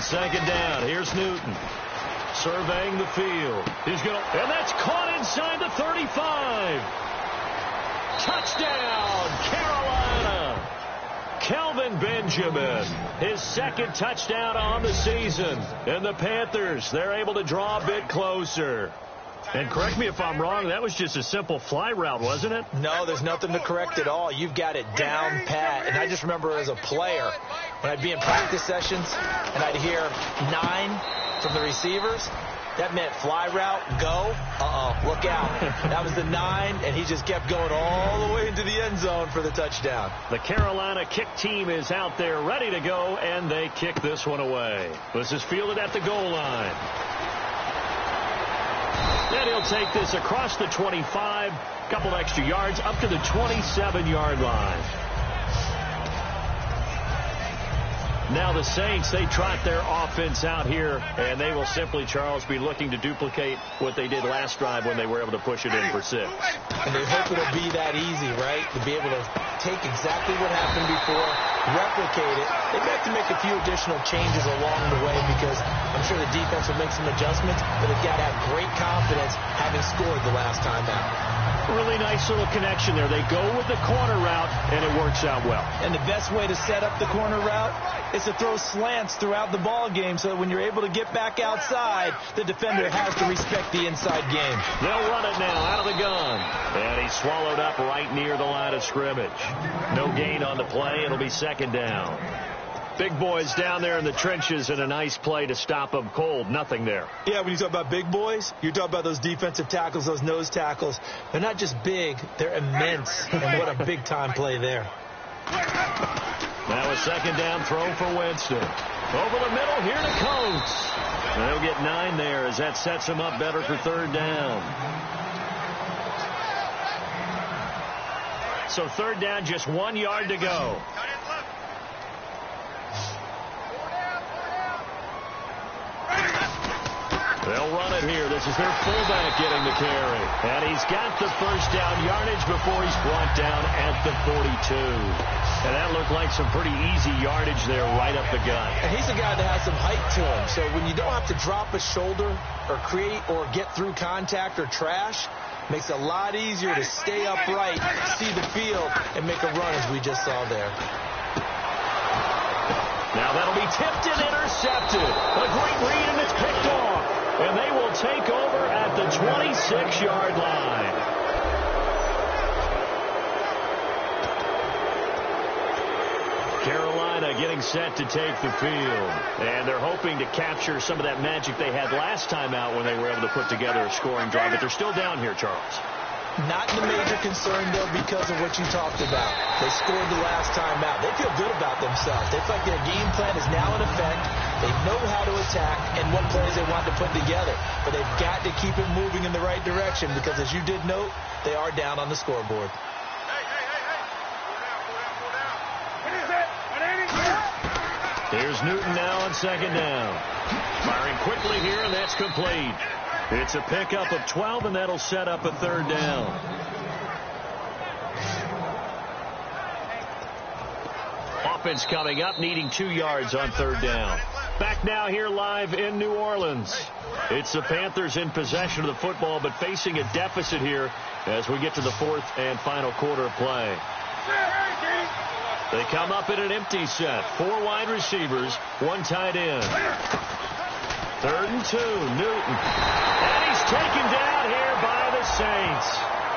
second down. Here's Newton. Surveying the field. He's going to, and that's caught inside the 35. Touchdown, Carolina. Kelvin Benjamin, his second touchdown on the season. And the Panthers, they're able to draw a bit closer. And correct me if I'm wrong, that was just a simple fly route, wasn't it? No, there's nothing to correct at all. You've got it down pat. And I just remember as a player, when I'd be in practice sessions and I'd hear 9 from the receivers, that meant fly route, go, look out. That was the 9, and he just kept going all the way into the end zone for the touchdown. The Carolina kick team is out there ready to go, and they kick this one away. This is fielded at the goal line. Then he'll take this across the 25, a couple extra yards, up to the 27-yard line. Now the Saints, they trot their offense out here, and they will simply, Charles, be looking to duplicate what they did last drive when they were able to push it in for 6. And they hope it'll be that easy, right, to be able to take exactly what happened before, replicate it. They have to make a few additional changes along the way because I'm sure the defense will make some adjustments, but they've got to have great confidence having scored the last time out. Really nice little connection there. They go with the corner route, and it works out well. And the best way to set up the corner route is to throw slants throughout the ball game so that when you're able to get back outside, the defender has to respect the inside game. They'll run it now out of the gun. And he's swallowed up right near the line of scrimmage. No gain on the play. It'll be second down. Big boys down there in the trenches and a nice play to stop them cold. Nothing there. Yeah, when you talk about big boys, you're talking about those defensive tackles, those nose tackles. They're not just big, they're immense. And what a big-time play there. Now a second down throw for Winston. Over the middle, here to Coates. And they'll get 9 there as that sets him up better for third down. So third down, just 1 yard to go. They'll run it here. This is their fullback getting the carry. And he's got the first down yardage before he's brought down at the 42. And that looked like some pretty easy yardage there right up the gut. And he's a guy that has some height to him. So when you don't have to drop a shoulder or create or get through contact or trash, makes it a lot easier to stay upright, see the field, and make a run as we just saw there. Now that'll be tipped and intercepted. A great read, and it's picked off. And they will take over at the 26-yard line. Carolina getting set to take the field. And they're hoping to capture some of that magic they had last time out when they were able to put together a scoring drive. But they're still down here, Charles. Not the major concern, though, because of what you talked about. They scored the last time out. They feel good about themselves. They feel like their game plan is now in effect. They know how to attack and what plays they want to put together. But they've got to keep it moving in the right direction because, as you did note, they are down on the scoreboard. Here's Newton now on second down. Firing quickly here, and that's complete. It's a pickup of 12, and that'll set up a third down. Offense coming up, needing 2 yards on third down. Back now here live in New Orleans. It's the Panthers in possession of the football, but facing a deficit here as we get to the fourth and final quarter of play. They come up in an empty set. 4 wide receivers, 1 tight end. 3rd and 2, Newton. And he's taken down here by the Saints.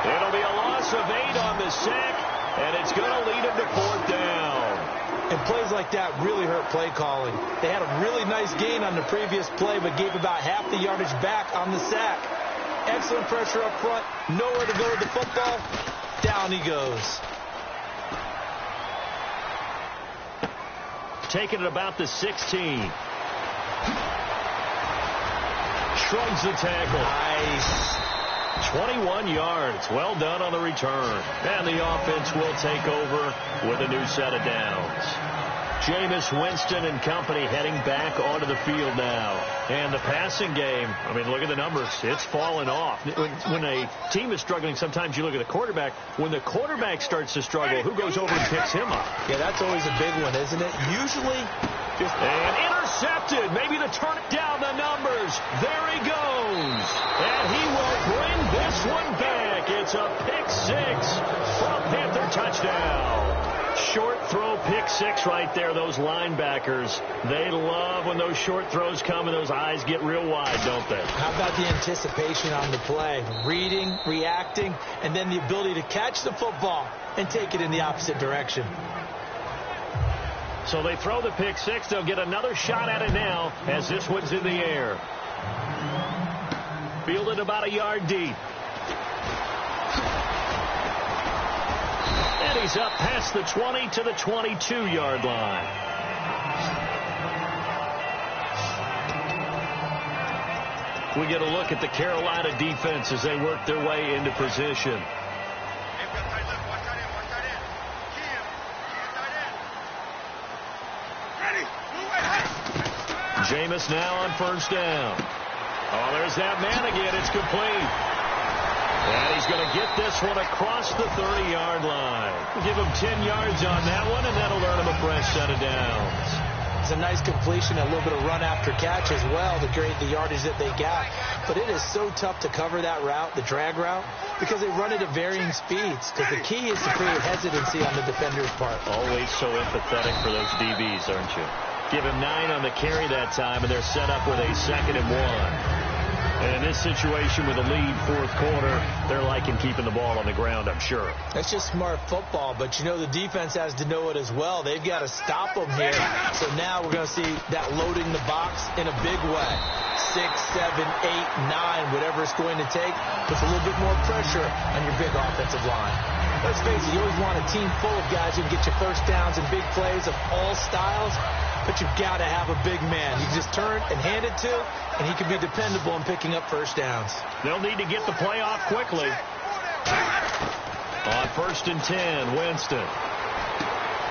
It'll be a loss of 8 on the sack, and it's going to lead him to 4th down. And plays like that really hurt play calling. They had a really nice gain on the previous play, but gave about half the yardage back on the sack. Excellent pressure up front. Nowhere to go with the football. Down he goes. Taking it about the 16. Shrugs the tackle. Nice. 21 yards. Well done on the return. And the offense will take over with a new set of downs. Jameis Winston and company heading back onto the field now. And the passing game, I mean, look at the numbers. It's fallen off. When a team is struggling, sometimes you look at the quarterback. When the quarterback starts to struggle, who goes over and picks him up? Yeah, that's always a big one, isn't it? Usually, And intercepted. Maybe to turn it down the numbers. There he goes. And he will bring this one back. It's a pick six for a Panther touchdown. Short throw pick six right there. Those linebackers, they love when those short throws come and those eyes get real wide, don't they? How about the anticipation on the play? Reading, reacting, and then the ability to catch the football and take it in the opposite direction. So they throw the pick six. They'll get another shot at it now as this one's in the air. Fielded about a yard deep. And he's up past the 20 to the 22-yard line. We get a look at the Carolina defense as they work their way into position. Jameis now on first down. Oh, there's that man again. It's complete. And he's going to get this one across the 30-yard line. Give him 10 yards on that one, and that'll earn him a fresh set of downs. It's a nice completion, a little bit of run after catch as well to create the yardage that they got. But it is so tough to cover that route, the drag route, because they run it at varying speeds. Because the key is to create hesitancy on the defender's part. Always so empathetic for those DBs, aren't you? Give him 9 on the carry that time, and they're set up with a 2nd and 1. And in this situation with a lead fourth quarter, they're liking keeping the ball on the ground, I'm sure. That's just smart football, but you know the defense has to know it as well. They've got to stop them here. So now we're going to see that loading the box in a big way. 6, 7, 8, 9, whatever it's going to take, puts a little bit more pressure on your big offensive line. Let's face it, you always want a team full of guys who can get you first downs and big plays of all styles. But you've got to have a big man. You can just turn and hand it to, and he can be dependable in picking up first downs. They'll need to get the play off quickly. On 1st and 10, Winston.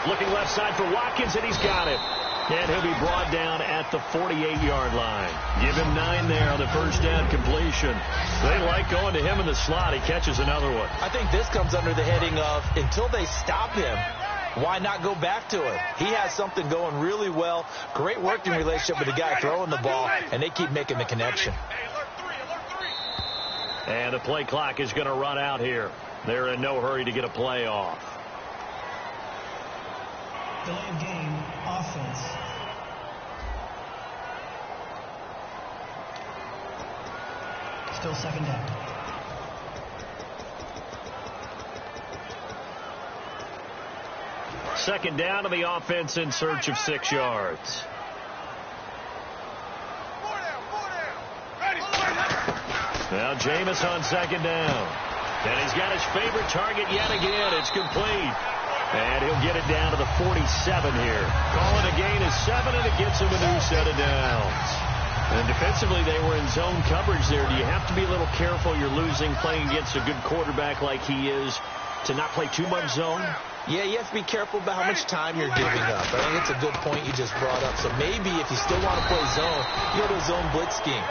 Looking left side for Watkins, and he's got it. And he'll be brought down at the 48-yard line. Give him 9 there on the first down completion. They like going to him in the slot. He catches another one. I think this comes under the heading of until they stop him, why not go back to it? He has something going really well. Great working relationship with the guy throwing the ball, and they keep making the connection. And the play clock is going to run out here. They're in no hurry to get a play off. Delay of game, offense. Still 2nd down. Second down to the offense in search of 6 yards. Now Jameis on 2nd down. And he's got his favorite target yet again. It's complete. And he'll get it down to the 47 here. Calling a gain of 7, and it gets him a new set of downs. And defensively, they were in zone coverage there. Do you have to be a little careful? You're losing playing against a good quarterback like he is to not play too much zone? Yeah, you have to be careful about how much time you're giving up. I think it's a good point you just brought up. So maybe if you still want to play zone, you go to a zone blitz scheme.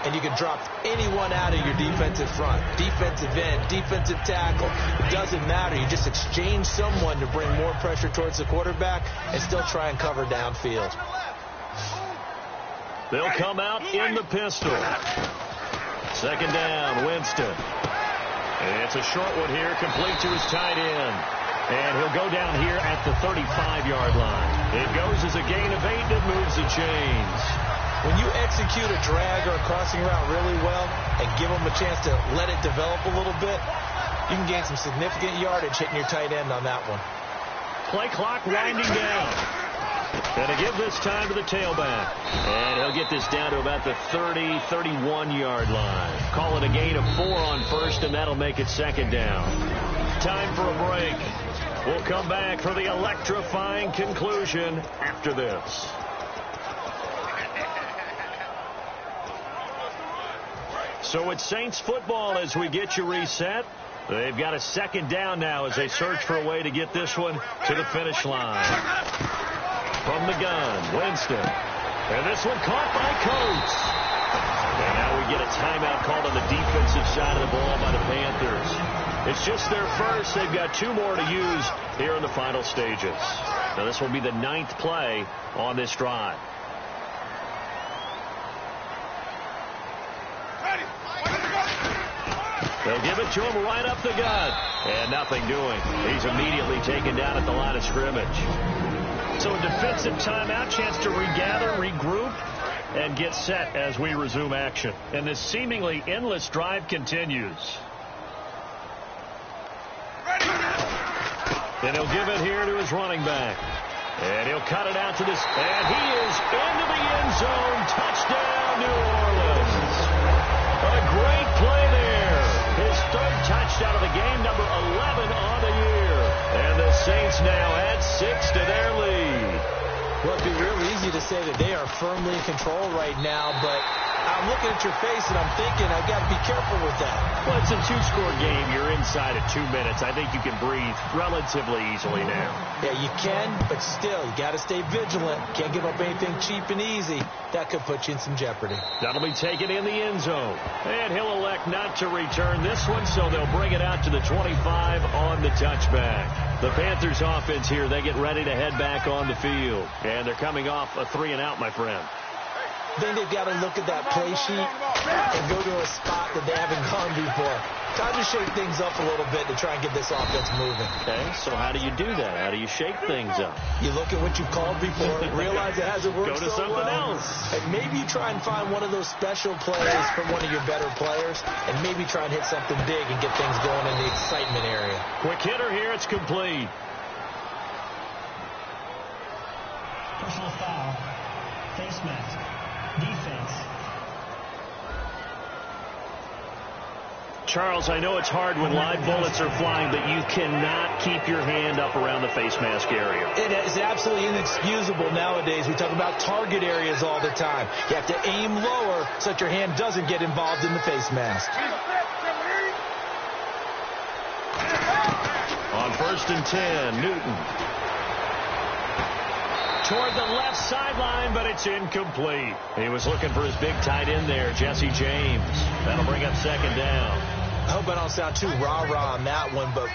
And you can drop anyone out of your defensive front. Defensive end, defensive tackle. It doesn't matter. You just exchange someone to bring more pressure towards the quarterback and still try and cover downfield. They'll come out in the pistol. 2nd down, Winston. And it's a short one here, complete to his tight end. And he'll go down here at the 35-yard line. It goes as a gain of 8 that moves the chains. When you execute a drag or a crossing route really well and give them a chance to let it develop a little bit, you can gain some significant yardage hitting your tight end on that one. Play clock winding down. And to give this time to the tailback. And he'll get this down to about the 30, 31-yard line. Call it a gain of 4 on 1st, and that'll make it 2nd down. Time for a break. We'll come back for the electrifying conclusion after this. So it's Saints football as we get you reset. They've got a 2nd down now as they search for a way to get this one to the finish line. From the gun, Winston. And this one caught by Coates. And now we get a timeout called on the defensive side of the ball by the Panthers. It's just their first. They've got 2 more to use here in the final stages. Now this will be the 9th play on this drive. They'll give it to him right up the gut. And nothing doing. He's immediately taken down at the line of scrimmage. So a defensive timeout, chance to regather, regroup, and get set as we resume action. And this seemingly endless drive continues. And he'll give it here to his running back. And he'll cut it out to this. And he is into the end zone. Touchdown, New Orleans. A great play there. His 3rd touchdown of the game, number 11 on the year. And the Saints now add 6 to their lead. Well, it'd be real easy to say that they are firmly in control right now, but I'm looking at your face and I'm thinking I've got to be careful with that. Well, it's a 2-score game. You're inside at 2 minutes. I think you can breathe relatively easily now. Yeah, you can, but still, you got to stay vigilant. Can't give up anything cheap and easy. That could put you in some jeopardy. That'll be taken in the end zone. And he'll elect not to return this one, so they'll bring it out to the 25 on the touchback. The Panthers offense here, they get ready to head back on the field. And they're coming off a 3-and-out, my friend. I think they've got to look at that play sheet and go to a spot that they haven't gone before. Time to shake things up a little bit to try and get this offense moving. Okay, so how do you do that? How do you shake things up? You look at what you called before, realize it hasn't worked so well. Go to something else. And maybe you try and find one of those special plays from one of your better players, and maybe try and hit something big and get things going in the excitement area. Quick hitter here, it's complete. Personal foul. Face mask. Defense. Charles, I know it's hard when live bullets are flying, but you cannot keep your hand up around the face mask area. It is absolutely inexcusable nowadays. We talk about target areas all the time. You have to aim lower so that your hand doesn't get involved in the face mask. On 1st and 10, Newton. Toward the left sideline, but it's incomplete. He was looking for his big tight end there, Jesse James. That'll bring up 2nd down. I hope I don't sound too rah-rah on that one, but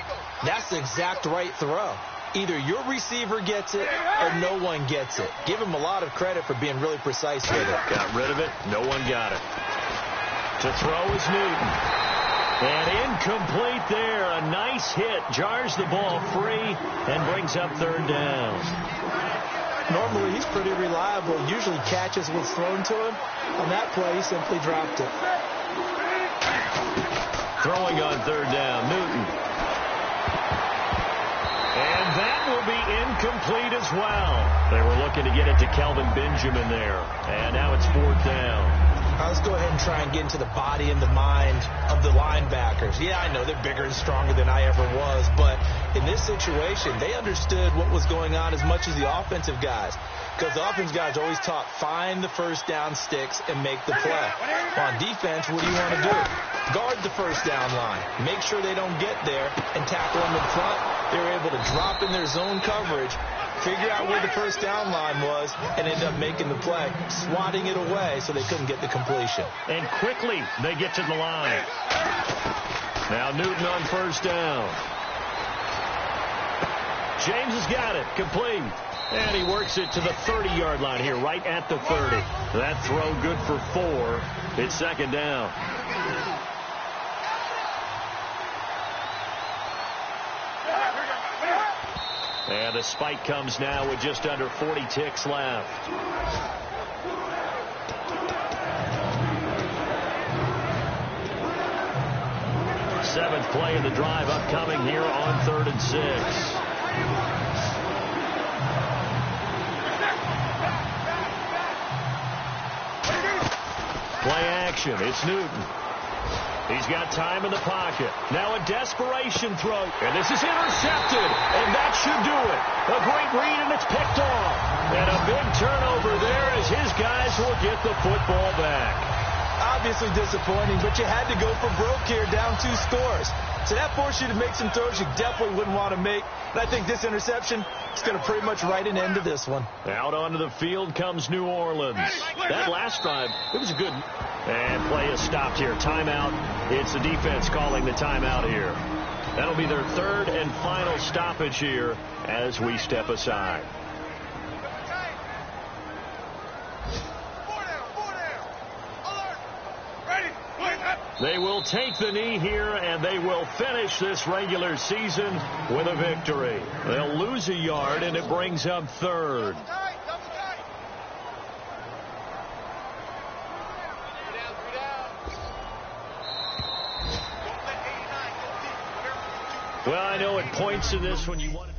that's the exact right throw. Either your receiver gets it or no one gets it. Give him a lot of credit for being really precise with it. Got rid of it. No one got it. To throw is Newton. And incomplete there. A nice hit. Jars the ball free and brings up 3rd down. Normally, he's pretty reliable. Usually catches what's thrown to him. On that play, he simply dropped it. Throwing on 3rd down, Newton. And that will be incomplete as well. They were looking to get it to Kelvin Benjamin there. And now it's 4th down. Let's go ahead and try and get into the body and the mind of the linebackers. Yeah, I know they're bigger and stronger than I ever was, but in this situation, they understood what was going on as much as the offensive guys. Because the offensive guys always taught, find the 1st down sticks and make the play. On defense, what do you want to do? Guard the 1st down line. Make sure they don't get there and tackle them in front. They were able to drop in their zone coverage, figure out where the 1st down line was, and end up making the play, swatting it away so they couldn't get the completion. And quickly, they get to the line. Now Newton on 1st down. James has got it, complete. And he works it to the 30-yard line here, right at the 30. That throw good for 4. It's 2nd down. And the spike comes now with just under 40 ticks left. Seventh play of the drive upcoming here on 3rd and 6. Play action. It's Newton. He's got time in the pocket. Now a desperation throw. And this is intercepted. And that should do it. A great read, and it's picked off. And a big turnover there as his guys will get the football back. Obviously disappointing, but you had to go for broke here, down 2 scores. So that forced you to make some throws you definitely wouldn't want to make. And I think this interception is going to pretty much write an end to this one. Out onto the field comes New Orleans. That last drive, it was a good... And play is stopped here. Timeout. It's the defense calling the timeout here. That'll be their third and final stoppage here as we step aside. They will take the knee here, and they will finish this regular season with a victory. They'll lose a yard, and it brings up third. Well, I know at points in this when you want to